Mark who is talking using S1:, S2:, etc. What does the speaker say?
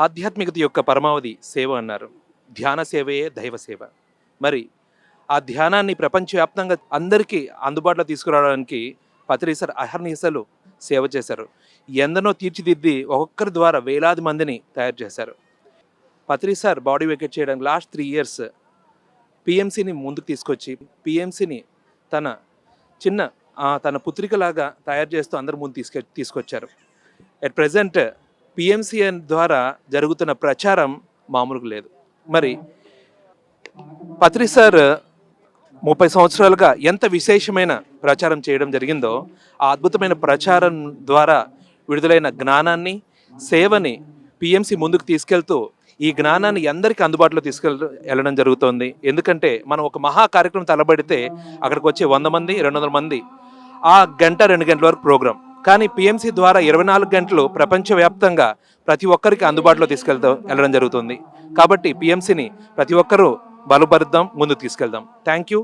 S1: ఆధ్యాత్మికత యొక్క పరమావధి సేవ అన్నారు. ధ్యాన సేవయే దైవ సేవ. మరి ఆ ధ్యానాన్ని ప్రపంచవ్యాప్తంగా అందరికీ అందుబాటులో తీసుకురావడానికి పత్రి సార్ అహర్నిశలు సేవ చేశారు. ఎందనో తీర్చిదిద్ది ఒక్కొక్కరి ద్వారా వేలాది మందిని తయారు చేశారు. పత్రి సార్ బాడీ వెకేట్ చేయడానికి లాస్ట్ 3 years పిఎంసిని ముందుకు తీసుకొచ్చి పిఎంసిని తన తన పుత్రికలాగా తయారు చేస్తూ అందరి ముందు తీసుకొచ్చారు. ఎట్ ప్రజెంట్ పిఎంసిఎన్ ద్వారా జరుగుతున్న ప్రచారం మామూలుగా లేదు. మరి పత్రి సార్ 30 సంవత్సరాలుగా ఎంత విశేషమైన ప్రచారం చేయడం జరిగిందో ఆ అద్భుతమైన ప్రచారం ద్వారా విడుదలైన జ్ఞానాన్ని, సేవని పిఎంసి ముందుకు తీసుకెళ్తూ ఈ జ్ఞానాన్ని అందరికీ అందుబాటులో వెళ్ళడం జరుగుతోంది. ఎందుకంటే మనం ఒక మహా కార్యక్రమం తలబడితే అక్కడికి వచ్చే 100 మంది 200 మంది ఆ గంట 2 గంటల వరకు ప్రోగ్రాం. కానీ పిఎంసి ద్వారా 24 గంటలు ప్రపంచవ్యాప్తంగా ప్రతి ఒక్కరికి అందుబాటులో వెళ్ళడం జరుగుతుంది. కాబట్టి పిఎంసిని ప్రతి ఒక్కరూ బలపరుద్దాం, ముందుకు తీసుకెళ్దాం. Thank you.